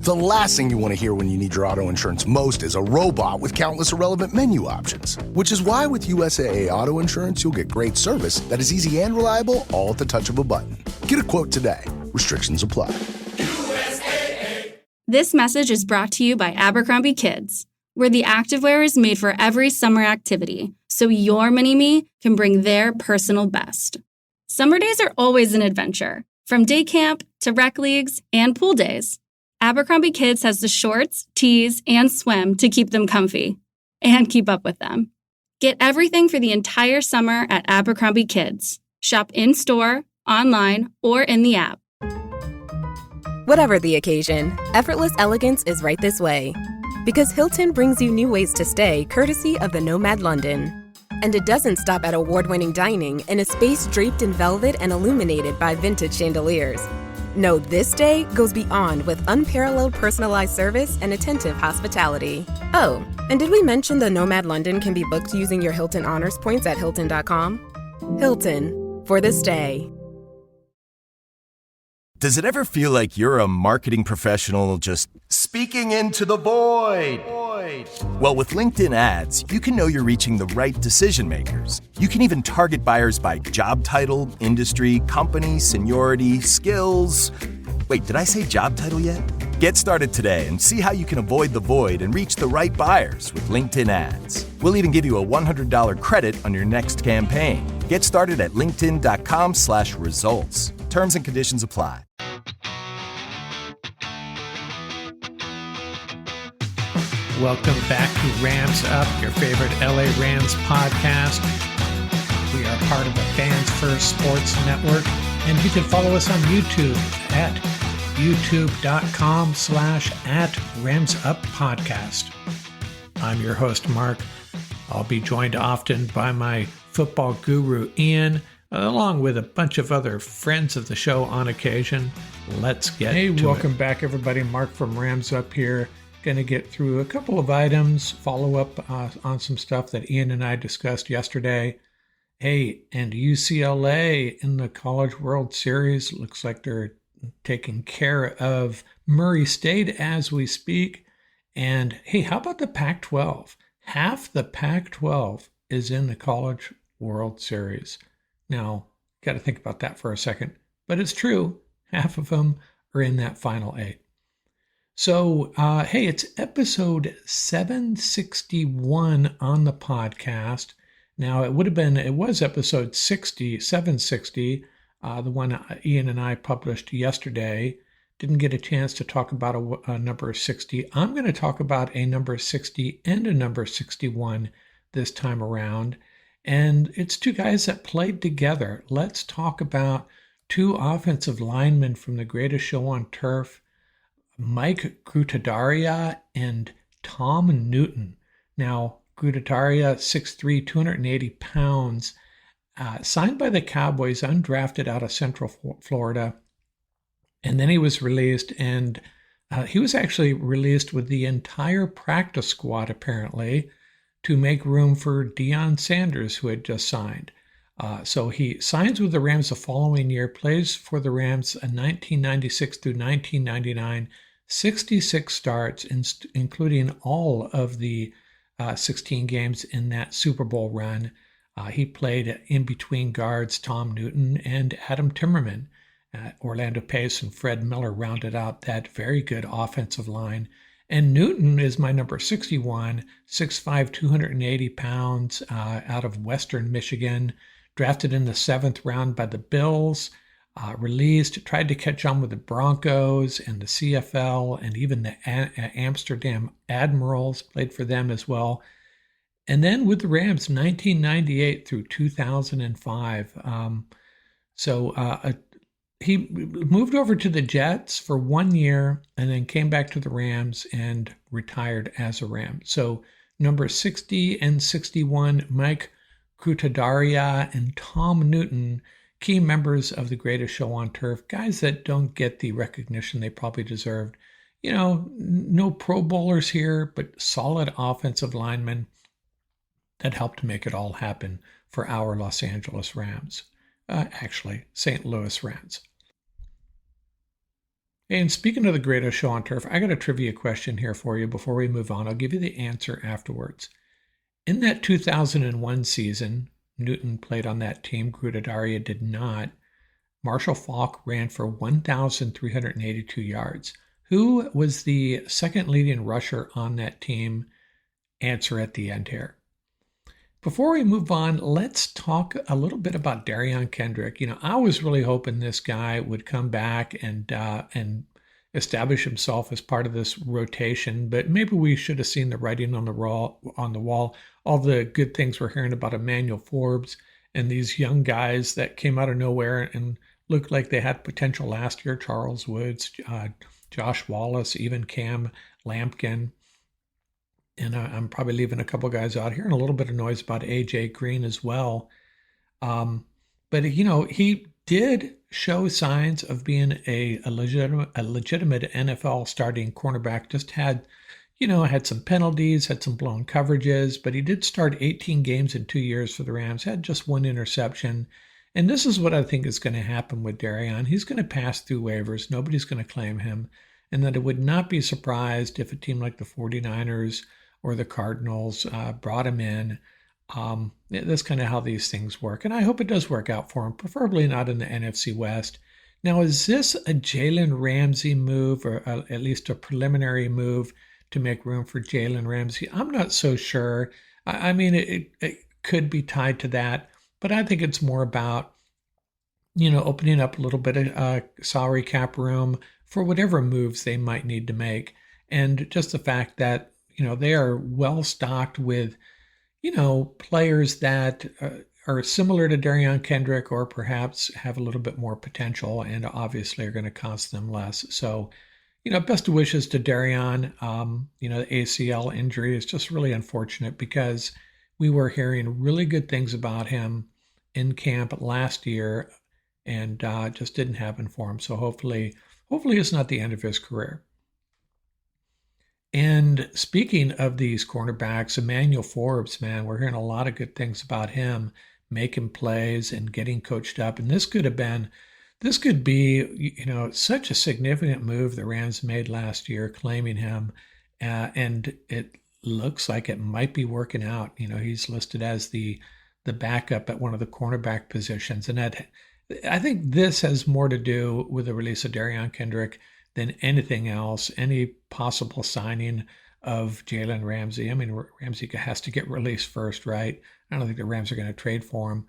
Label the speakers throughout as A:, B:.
A: The last thing you want to hear when you need your auto insurance most is a robot with countless irrelevant menu options. Which is why with USAA Auto Insurance, you'll get great service that is easy and reliable, all at the touch of a button. Get a quote today. Restrictions apply.
B: This message is brought to you by Abercrombie Kids, where the activewear is made for every summer activity, so your mini-me can bring their personal best. Summer days are always an adventure, from day camp to rec leagues and pool days. Abercrombie Kids has the shorts, tees, and swim to keep them comfy and keep up with them. Get everything for the entire summer at Abercrombie Kids. Shop in-store, online, or in the app.
C: Whatever the occasion, effortless elegance is right this way. Because Hilton brings you new ways to stay courtesy of the Nomad London. And it doesn't stop at award-winning dining in a space draped in velvet and illuminated by vintage chandeliers. No, this day goes beyond with unparalleled personalized service and attentive hospitality. Oh, and did we mention the Nomad London can be booked using your Hilton Honors points at Hilton.com? Hilton, for the stay.
D: Does it ever feel like you're a marketing professional just speaking into the void? Well, with LinkedIn ads, you can know you're reaching the right decision makers. You can even target buyers by job title, industry, company, seniority, skills. Wait, did I say job title yet? Get started today and see how you can avoid the void and reach the right buyers with LinkedIn ads. We'll even give you a $100 credit on your next campaign. Get started at linkedin.com/results. Terms and conditions apply.
E: Welcome back to Rams Up, your favorite LA Rams podcast. We are part of the Fans First Sports Network, and you can follow us on YouTube at youtube.com/@RamsUpPodcast. I'm your host, Mark. I'll be joined often by my football guru, Ian, along with a bunch of other friends of the show on occasion. Let's get to it. Hey, welcome back, everybody. Mark from Rams Up here. Going to get through a couple of items, follow up on some stuff that Ian and I discussed yesterday. Hey, and UCLA in the College World Series. Looks like they're taking care of Murray State as we speak. And hey, how about the Pac-12? Half the Pac-12 is in the College World Series. Now, got to think about that for a second. But it's true. Half of them are in that final 8. So, hey, it's episode 761 on the podcast. Now, it was episode 760, the one Ian and I published yesterday. Didn't get a chance to talk about a number 60. I'm going to talk about a number 60 and a number 61 this time around. And it's two guys that played together. Let's talk about two offensive linemen from the greatest show on turf, Mike Grutadaria and Tom Newton. Now, Grutadaria, 6'3", 280 pounds, signed by the Cowboys, undrafted out of Central Florida. And then he was released, and he was actually released with the entire practice squad, apparently, to make room for Deion Sanders, who had just signed. So he signs with the Rams the following year, plays for the Rams in 1996 through 1999, 66 starts, including all of the 16 games in that Super Bowl run. He played in between guards Tom Newton and Adam Timmerman. Orlando Pace and Fred Miller rounded out that very good offensive line. And Newton is my number 61, 6'5", 280 pounds, out of Western Michigan, drafted in the 7th round by the Bills, released, tried to catch on with the Broncos and the CFL and even the Amsterdam Admirals, played for them as well. And then with the Rams, 1998 through 2005. He moved over to the Jets for 1 year and then came back to the Rams and retired as a Ram. So number 60 and 61, Mike Grutadaria and Tom Newton, key members of the greatest show on turf, guys that don't get the recognition they probably deserved. You know, no Pro Bowlers here, but solid offensive linemen that helped make it all happen for our Los Angeles Rams. Actually, St. Louis Rams. Hey, and speaking of the greatest show on turf, I got a trivia question here for you before we move on. I'll give you the answer afterwards. In that 2001 season, Newton played on that team. Grudidaria did not. Marshall Faulk ran for 1,382 yards. Who was the second leading rusher on that team? Answer at the end here. Before we move on, let's talk a little bit about Derion Kendrick. I was really hoping this guy would come back and establish himself as part of this rotation, but maybe we should have seen the writing on the wall. All the good things we're hearing about Emmanuel Forbes and these young guys that came out of nowhere and looked like they had potential last year. Charles Woods, Josh Wallace, even Cam Lampkin. And I'm probably leaving a couple guys out here, and a little bit of noise about AJ Green as well. But he did show signs of being a legitimate NFL starting cornerback. Just had some penalties, had some blown coverages, but he did start 18 games in 2 years for the Rams, had just one interception. And this is what I think is going to happen with Derion. He's going to pass through waivers. Nobody's going to claim him. And that I would not be surprised if a team like the 49ers or the Cardinals brought him in. That's kind of how these things work. And I hope it does work out for him, preferably not in the NFC West. Now, is this a Jalen Ramsey move, or at least a preliminary move to make room for Jalen Ramsey? I'm not so sure. I mean, it could be tied to that, but I think it's more about, opening up a little bit of salary cap room for whatever moves they might need to make. And just the fact that, they are well stocked with, players that are similar to Derion Kendrick, or perhaps have a little bit more potential and obviously are going to cost them less. So, best of wishes to Derion. The ACL injury is just really unfortunate because we were hearing really good things about him in camp last year, and just didn't happen for him. So hopefully it's not the end of his career. And speaking of these cornerbacks, Emmanuel Forbes, man, we're hearing a lot of good things about him, making plays and getting coached up. And this could be, such a significant move the Rams made last year, claiming him. And it looks like it might be working out. He's listed as the backup at one of the cornerback positions. And I think this has more to do with the release of Derion Kendrick than anything else, any possible signing of Jalen Ramsey. I mean, Ramsey has to get released first, right? I don't think the Rams are going to trade for him.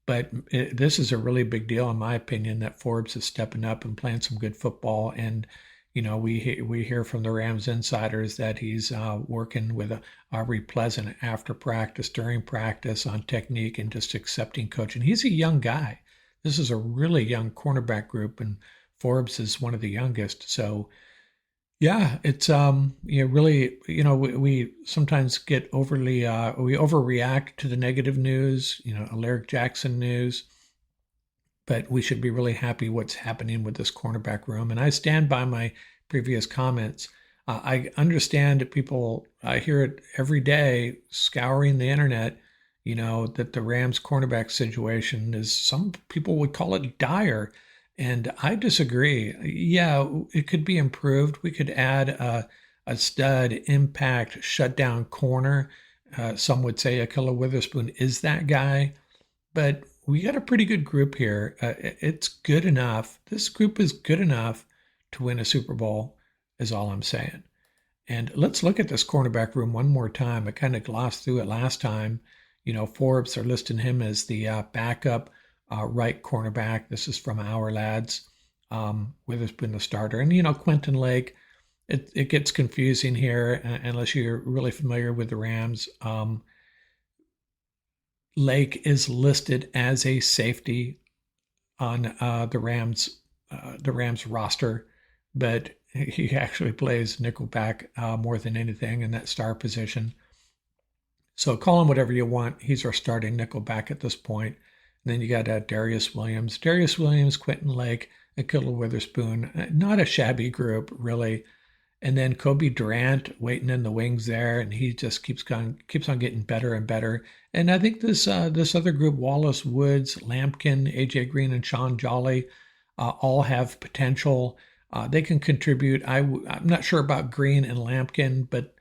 E: But this is a really big deal, in my opinion, that Forbes is stepping up and playing some good football. And, we hear from the Rams insiders that he's working with Aubrey Pleasant after practice, during practice, on technique and just accepting coaching. He's a young guy. This is a really young cornerback group, and Forbes is one of the youngest. So, yeah, it's really, we sometimes get overly, we overreact to the negative news, Alaric Jackson news, but we should be really happy what's happening with this cornerback room. And I stand by my previous comments. I understand people, I hear it every day scouring the internet, that the Rams cornerback situation is, some people would call it dire. And I disagree. Yeah, it could be improved. We could add a stud, impact, shutdown corner. Some would say Akilla Witherspoon is that guy. But we got a pretty good group here. It's good enough. This group is good enough to win a Super Bowl, is all I'm saying. And let's look at this cornerback room one more time. I kind of glossed through it last time. Forbes are listing him as the backup right cornerback. This is from Our Lads. Witherspoon the starter. And, Quentin Lake, it gets confusing here unless you're really familiar with the Rams. Lake is listed as a safety on the Rams roster, but he actually plays nickelback more than anything in that star position. So call him whatever you want. He's our starting nickelback at this point. And then you got Darius Williams, Quentin Lake, Akilla Witherspoon. Not a shabby group, really. And then Kobe Durant waiting in the wings there, and he just keeps on getting better and better. And I think this other group, Wallace, Woods, Lampkin, AJ Green, and Sean Jolly, all have potential. They can contribute. I'm not sure about Green and Lampkin, but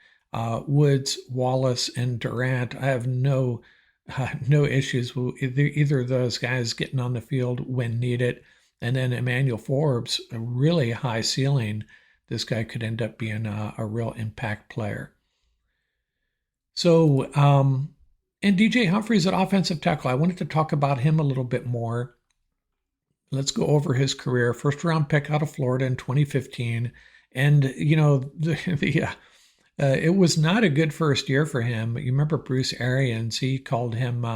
E: Woods, Wallace, and Durant, I have no issues with either of those guys getting on the field when needed. And then Emmanuel Forbes, a really high ceiling. This guy could end up being a real impact player. So, and DJ Humphries at offensive tackle, I wanted to talk about him a little bit more. Let's go over his career. First round pick out of Florida in 2015. And, it was not a good first year for him. You remember Bruce Arians, he called him,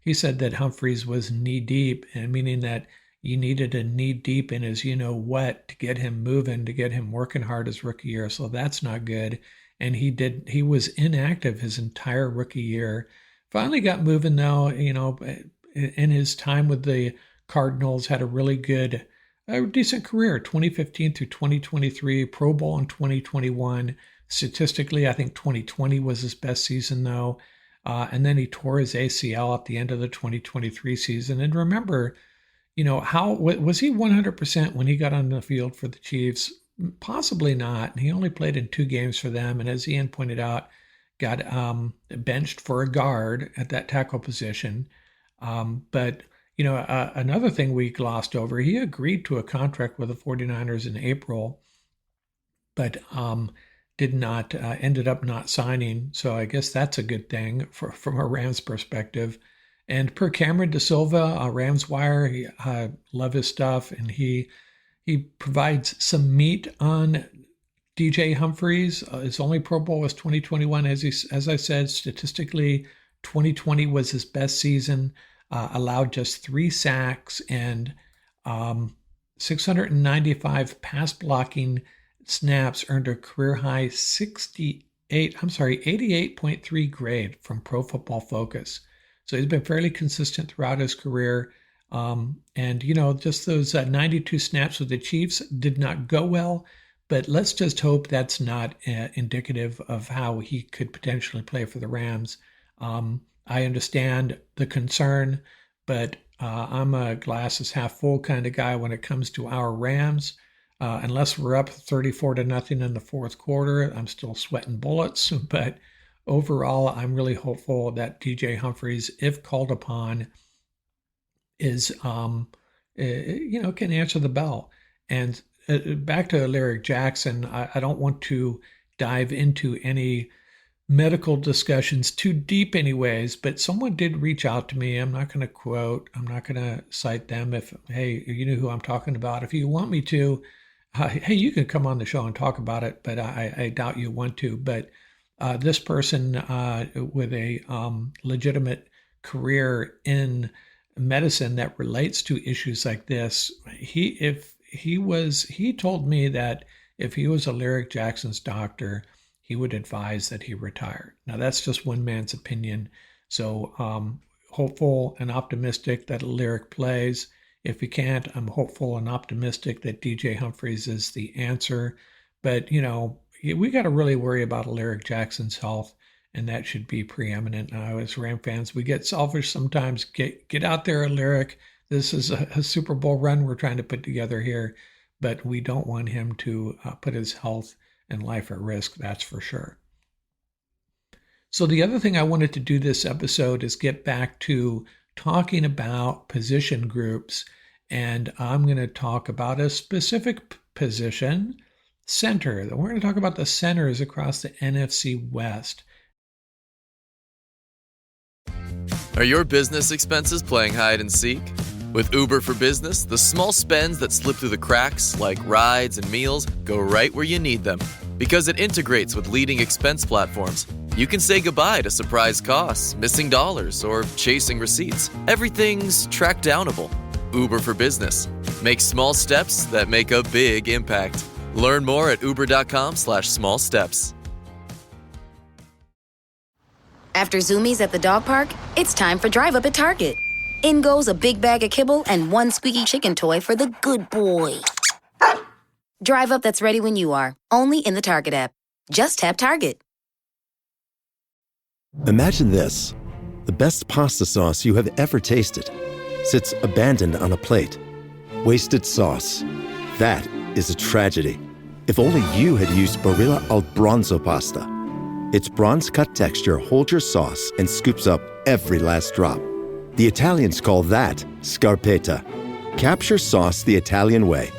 E: he said that Humphries was knee deep, and meaning that you needed a knee deep in his what to get him moving, to get him working hard his rookie year. So that's not good. And he was inactive his entire rookie year. Finally got moving though, in his time with the Cardinals, had a really good, decent career, 2015 through 2023, Pro Bowl in 2021. Statistically, I think 2020 was his best season though. And then he tore his ACL at the end of the 2023 season. And remember, how was he 100% when he got on the field for the Chiefs? Possibly not. He only played in 2 games for them. And as Ian pointed out, got benched for a guard at that tackle position. But another thing we glossed over, he agreed to a contract with the 49ers in April, but ended up not signing. So I guess that's a good thing from a Rams perspective. And per Cameron DeSilva, Rams Wire, I love his stuff, and he provides some meat on DJ Humphries. His only Pro Bowl was 2021. As I said, statistically, 2020 was his best season. Allowed just 3 sacks and 695 pass blocking snaps, earned a career high 88.3 grade from Pro Football Focus. So he's been fairly consistent throughout his career. And just those 92 snaps with the Chiefs did not go well, but let's just hope that's not indicative of how he could potentially play for the Rams. I understand the concern, but I'm a glass is half full kind of guy when it comes to our Rams. Unless we're up 34-0 in the fourth quarter, I'm still sweating bullets. But overall, I'm really hopeful that DJ Humphries, if called upon, is can answer the bell. And back to Alaric Jackson, I don't want to dive into any medical discussions too deep anyways, but someone did reach out to me. I'm not going to quote, I'm not going to cite them. Hey, you know who I'm talking about. If you want me to, hey, you can come on the show and talk about it, but I doubt you want to. But this person with a legitimate career in medicine that relates to issues like this, he told me that if he was Alaric Jackson's doctor, he would advise that he retire. Now that's just one man's opinion. So hopeful and optimistic that Alaric plays. If he can't, I'm hopeful and optimistic that DJ Humphries is the answer. But, we got to really worry about Alaric Jackson's health, and that should be preeminent. Now, as Ram fans, we get selfish sometimes. Get out there, Alaric. This is a Super Bowl run we're trying to put together here, but we don't want him to put his health and life at risk, that's for sure. So the other thing I wanted to do this episode is get back to talking about position groups, and I'm going to talk about a specific position, center. We're going to talk about the centers across the NFC West.
F: Are your business expenses playing hide and seek? With Uber for Business, the small spends that slip through the cracks, like rides and meals, go right where you need them. Because it integrates with leading expense platforms, you can say goodbye to surprise costs, missing dollars, or chasing receipts. Everything's track downable. Uber for Business. Make small steps that make a big impact. Learn more at uber.com/small steps.
G: After Zoomies at the dog park, it's time for Drive Up at Target. In goes a big bag of kibble and one squeaky chicken toy for the good boy. Drive Up that's ready when you are, only in the Target app. Just tap Target.
H: Imagine this. The best pasta sauce you have ever tasted sits abandoned on a plate. Wasted sauce. That is a tragedy. If only you had used Barilla al Bronzo pasta. Its bronze-cut texture holds your sauce and scoops up every last drop. The Italians call that scarpetta. Capture sauce the Italian way.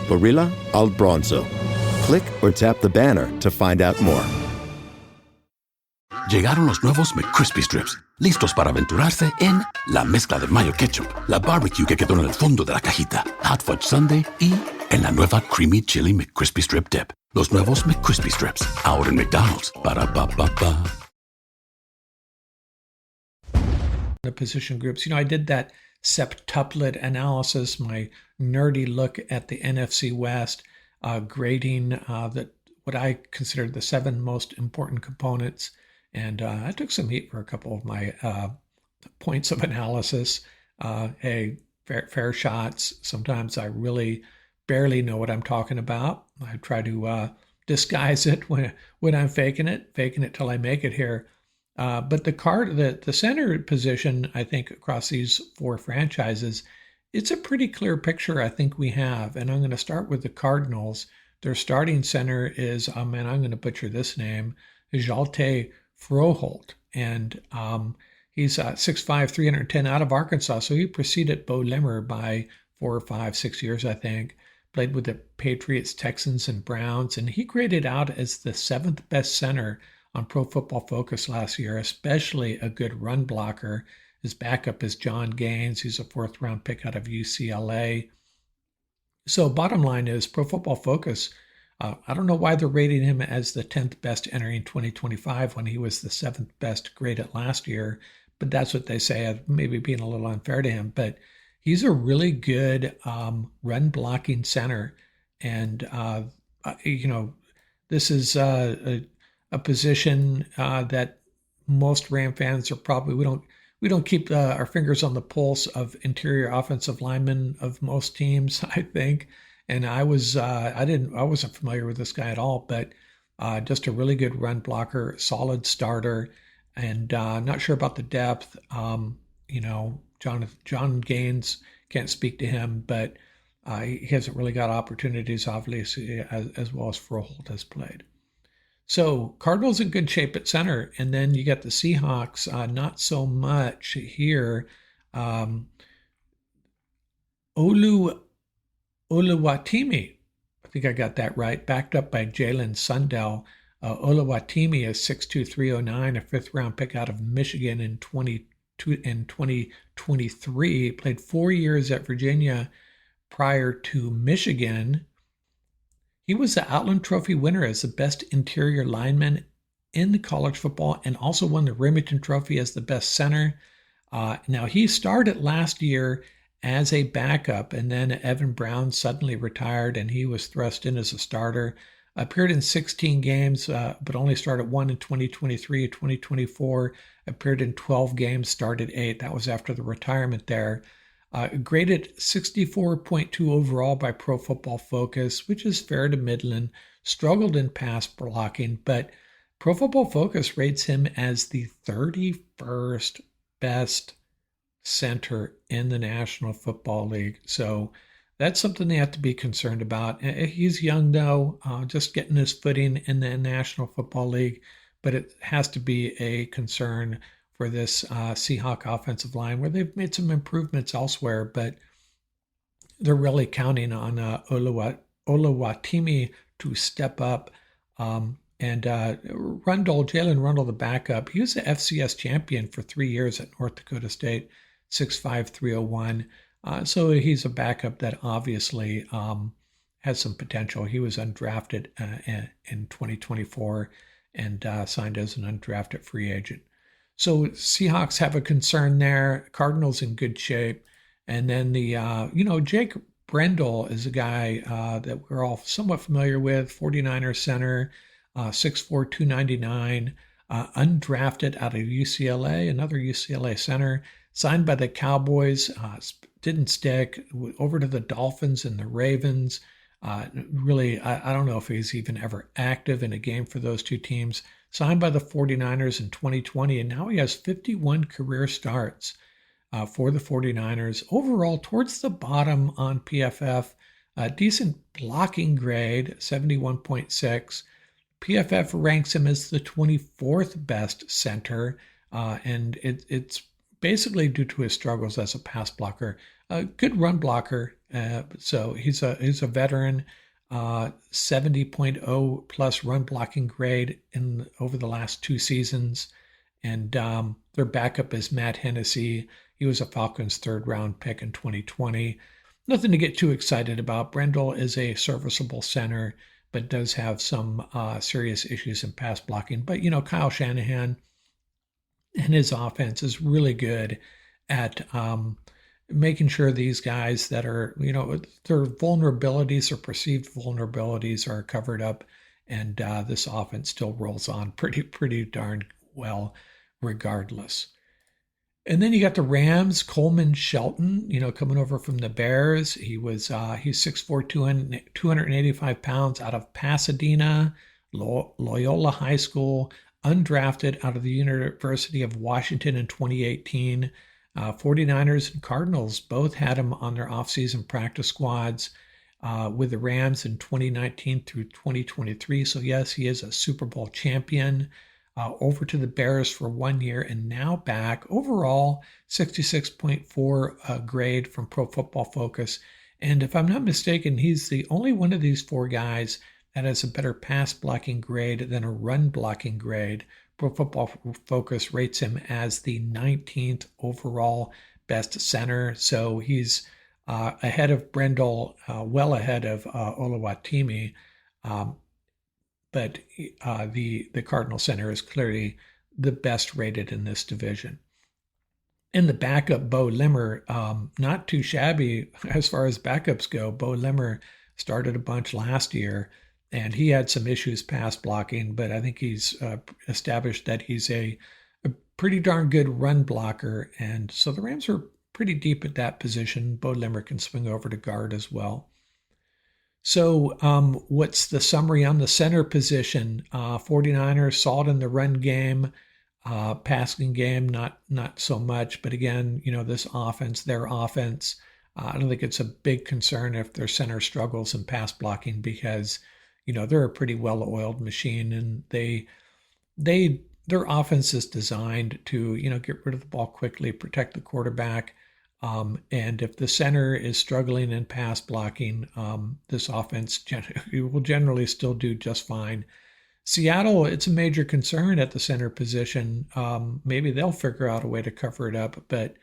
H: Barilla al Bronzo. Click or tap the banner to find out more.
I: Llegaron los nuevos McCrispy Strips, listos para aventurarse en la mezcla de mayo ketchup, la barbecue que quedó en el fondo de la cajita, Hot Fudge Sundae y en la nueva Creamy Chili McCrispy Strip Dip. Los nuevos McCrispy Strips, ahora en McDonald's. Para pa pa pa.
E: The position groups. I did that septuplet analysis, my nerdy look at the NFC West, grading that what I considered the 7 most important components. And I took some heat for a couple of my points of analysis. Fair shots. Sometimes I really barely know what I'm talking about. I try to disguise it when I'm faking it till I make it here. But the center position, I think, across these 4 franchises, it's a pretty clear picture I think we have. And I'm going to start with the Cardinals. Their starting center is, I'm going to butcher this name, Jalte Froholt. And he's 6'5", 310 out of Arkansas. So he preceded Bo Limmer by 4 or 5, 6 years, I think. Played with the Patriots, Texans, and Browns. And he graded out as the 7th best center on Pro Football Focus last year, especially a good run blocker. His backup is John Gaines. He's a 4th-round pick out of UCLA. So bottom line is Pro Football Focus, I don't know why they're rating him as the 10th best entering 2025 when he was the 7th best graded last year, but that's what they say, maybe being a little unfair to him. But he's a really good run-blocking center. And, this is a position that most Ram fans are probably, we don't keep our fingers on the pulse of interior offensive linemen of most teams, I think. And I wasn't familiar with this guy at all, but just a really good run blocker, solid starter, and not sure about the depth. John Gaines, can't speak to him, but he hasn't really got opportunities, obviously, as well as Froholt has played. So Cardinals in good shape at center, and then you got the Seahawks, not so much here. Oluwatimi, I think I got that right, backed up by Jalen Sundell. Oluwatimi is 6'2", 309, a 5th-round pick out of Michigan in 2023. Played 4 years at Virginia prior to Michigan. He was the Outland Trophy winner as the best interior lineman in college football and also won the Remington Trophy as the best center. Now, he started last year as a backup, and then Evan Brown suddenly retired, and he was thrust in as a starter. Appeared in 16 games, but only started 1 in 2023. 2024 appeared in 12 games, started 8. That was after the retirement there. Graded 64.2 overall by Pro Football Focus, which is fair to Midland. Struggled in pass blocking, but Pro Football Focus rates him as the 31st best center in the National Football League. So that's something they have to be concerned about. He's young, though, just getting his footing in the National Football League, but it has to be a concern for this Seahawk offensive line, where they've made some improvements elsewhere, but they're really counting on Oluwatimi to step up. And Jalen Rundle, the backup, he was the FCS champion for 3 years at North Dakota State, 6'5", 301. So he's a backup that obviously has some potential. He was undrafted in 2024 and signed as an undrafted free agent. So Seahawks have a concern there. Cardinals in good shape. And then Jake Brendel is a guy that we're all somewhat familiar with, 49ers center, 6'4", 299, undrafted out of UCLA, another UCLA center, signed by the Cowboys, didn't stick, over to the Dolphins and the Ravens. Really, I don't know if he's even ever active in a game for those two teams. Signed by the 49ers in 2020, and now he has 51 career starts for the 49ers. Overall, towards the bottom on PFF, Decent blocking grade, 71.6. PFF ranks him as the 24th best center, and it's basically due to his struggles as a pass blocker. A good run blocker, so he's a veteran. 70.0 plus run blocking grade over the last 2 seasons, and their backup is Matt Hennessy. He was a Falcons 3rd round pick in 2020. Nothing to get too excited about. Brendel is a serviceable center, but does have some serious issues in pass blocking. But, Kyle Shanahan and his offense is really good at making sure these guys that are, their vulnerabilities or perceived vulnerabilities are covered up. And this offense still rolls on pretty darn well regardless. And then you got the Rams, Coleman Shelton, coming over from the Bears. He's 6'4", 285 pounds, out of Pasadena, Loyola High School, undrafted out of the University of Washington in 2018. 49ers and Cardinals both had him on their offseason practice squads with the Rams in 2019 through 2023. So yes, he is a Super Bowl champion. Over to the Bears for 1 year and now back. Overall, 66.4 grade from Pro Football Focus. And if I'm not mistaken, he's the only one of these 4 guys that has a better pass blocking grade than a run blocking grade. Pro Football Focus rates him as the 19th overall best center. So he's ahead of Brendel, well ahead of Oluwatimi. But the Cardinal center is clearly the best rated in this division. In the backup, Bo Limmer, not too shabby as far as backups go. Bo Limmer started a bunch last year, and he had some issues pass blocking, but I think he's established that he's a pretty darn good run blocker. And so the Rams are pretty deep at that position. Bo Limmer can swing over to guard as well. So what's the summary on the center position? 49ers solid in the run game, passing game, not so much. But again, this offense, their offense, I don't think it's a big concern if their center struggles in pass blocking because, they're a pretty well-oiled machine, and their offense is designed to, get rid of the ball quickly, protect the quarterback. And if the center is struggling in pass blocking, this offense will generally still do just fine. Seattle, it's a major concern at the center position. Maybe they'll figure out a way to cover it up, but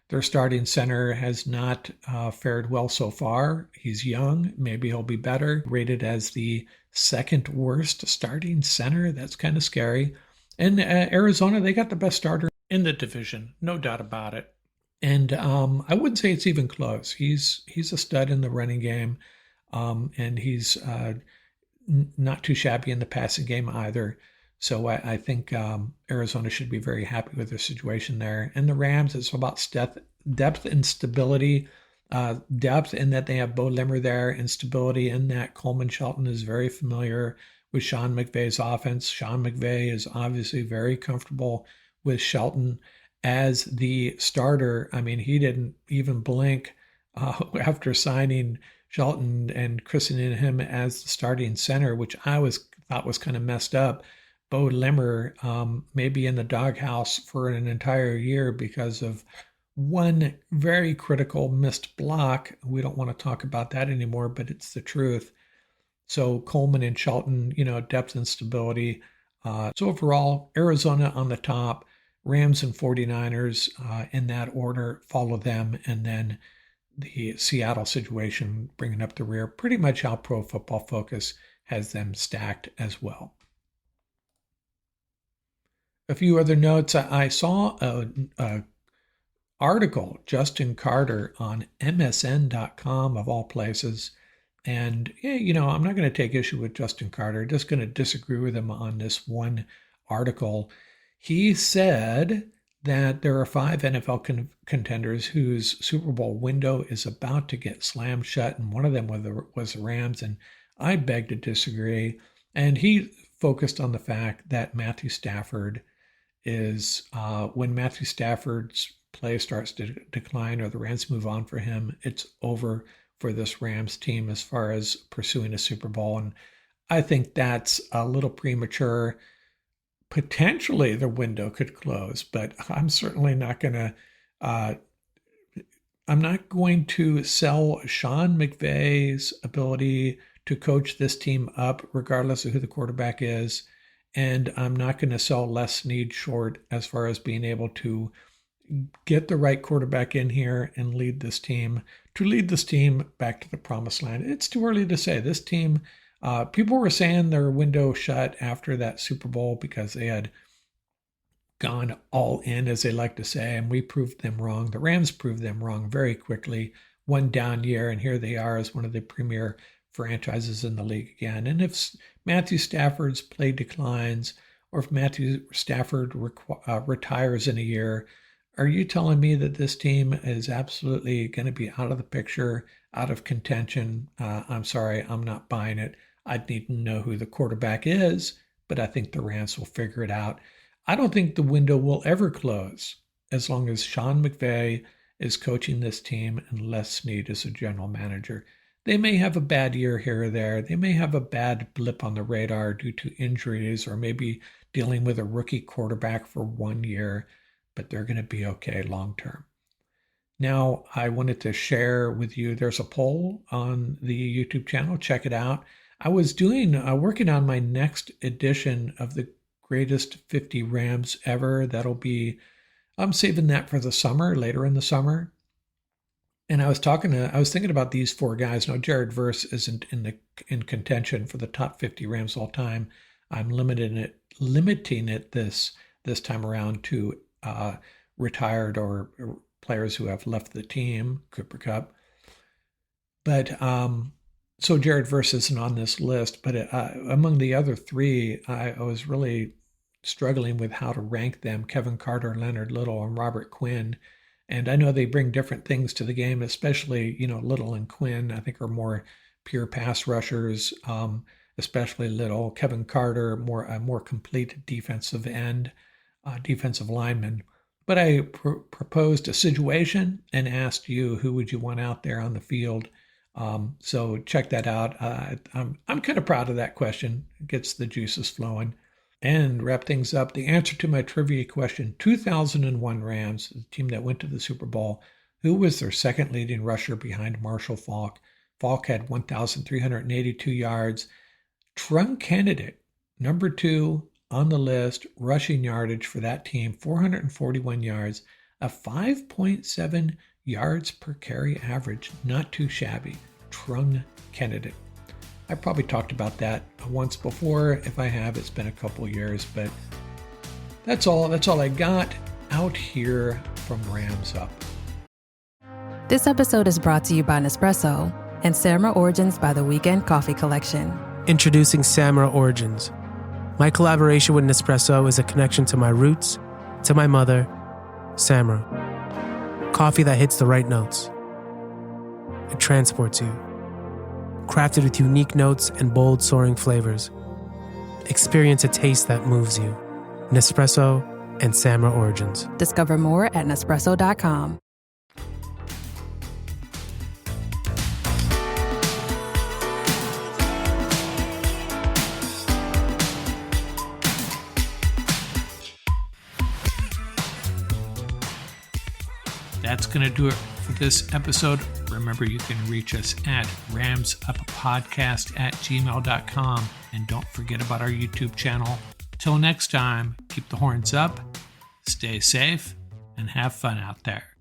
E: their starting center has not fared well so far. He's young. Maybe he'll be better. Rated as the 2nd worst starting center. That's kind of scary. And Arizona, they got the best starter in the division, no doubt about it. And I wouldn't say it's even close. He's a stud in the running game, and he's not too shabby in the passing game either. So I think Arizona should be very happy with their situation there. And the Rams, it's about depth and stability. Depth in that they have Bo Limmer there, and stability in that Coleman Shelton is very familiar with Sean McVay's offense. Sean McVay is obviously very comfortable with Shelton as the starter. I mean, he didn't even blink after signing Shelton and christening him as the starting center, which I thought was kind of messed up. Bo Limmer may be in the doghouse for an entire year because of one very critical missed block. We don't want to talk about that anymore, but it's the truth. So Coleman and Shelton, depth and stability. So overall, Arizona on the top, Rams and 49ers in that order, follow them, and then the Seattle situation bringing up the rear, pretty much how Pro Football Focus has them stacked as well. A few other notes. I saw a article, Justin Carter, on MSN.com of all places. And, I'm not going to take issue with Justin Carter, just going to disagree with him on this one article. He said that there are 5 NFL contenders whose Super Bowl window is about to get slammed shut, and one of them was the Rams, and I beg to disagree. And he focused on the fact that Matthew Stafford is, when Matthew Stafford's play starts to decline or the Rams move on for him, it's over for this Rams team as far as pursuing a Super Bowl. And I think that's a little premature. Potentially the window could close, but I'm certainly not going to I'm not going to sell Sean McVay's ability to coach this team up regardless of who the quarterback is. And I'm not going to sell Les Snead short as far as being able to get the right quarterback in here and lead this team back to the promised land. It's too early to say. This team, people were saying their window shut after that Super Bowl because they had gone all in, as they like to say, and we proved them wrong. The Rams proved them wrong very quickly. One down year, and here they are as one of the premier franchises in the league again. And if Matthew Stafford's play declines, or if Matthew Stafford retires in a year, are you telling me that this team is absolutely going to be out of the picture, out of contention? I'm sorry, I'm not buying it. I'd need to know who the quarterback is, but I think the Rams will figure it out. I don't think the window will ever close as long as Sean McVay is coaching this team and Les Snead is a general manager. They may have a bad year here or there. They may have a bad blip on the radar due to injuries or maybe dealing with a rookie quarterback for 1 year, but they're going to be okay long term. Now, I wanted to share with you, there's a poll on the YouTube channel. Check it out. I was working on my next edition of the Greatest 50 Rams Ever. I'm saving that for the summer, later in the summer. And I was thinking about these four guys. Now, Jared Verse isn't in contention for the top 50 Rams all time. I'm limiting it this time around to retired or players who have left the team, Cooper Kupp. But so Jared Verse isn't on this list. But among the other three, I was really struggling with how to rank them: Kevin Carter, Leonard Little, and Robert Quinn. And I know they bring different things to the game, especially, Little and Quinn, I think, are more pure pass rushers, especially Little. Kevin Carter, a more complete defensive end, defensive lineman. But I proposed a situation and asked you, who would you want out there on the field? So check that out. I'm kind of proud of that question. It gets the juices flowing. And wrap things up, the answer to my trivia question: 2001 Rams, the team that went to the Super Bowl, who was their second leading rusher behind Marshall Faulk? Faulk had 1,382 yards. Trunk candidate, number 2 on the list, rushing yardage for that team, 441 yards, a 5.7 yards per carry average. Not too shabby. Trunk candidate. I probably talked about that once before. If I have, it's been a couple years, but that's all I got out here from Rams Up.
C: This episode is brought to you by Nespresso and Samra Origins by the Weekend Coffee Collection.
J: Introducing Samra Origins. My collaboration with Nespresso is a connection to my roots, to my mother, Samra. Coffee that hits the right notes. It transports you. Crafted with unique notes and bold soaring flavors. Experience a taste that moves you. Nespresso and Samra Origins.
C: Discover more at Nespresso.com.
E: That's going to do it for this episode. Remember, you can reach us at ramsuppodcast@gmail.com. And don't forget about our YouTube channel. Till next time, keep the horns up, stay safe, and have fun out there.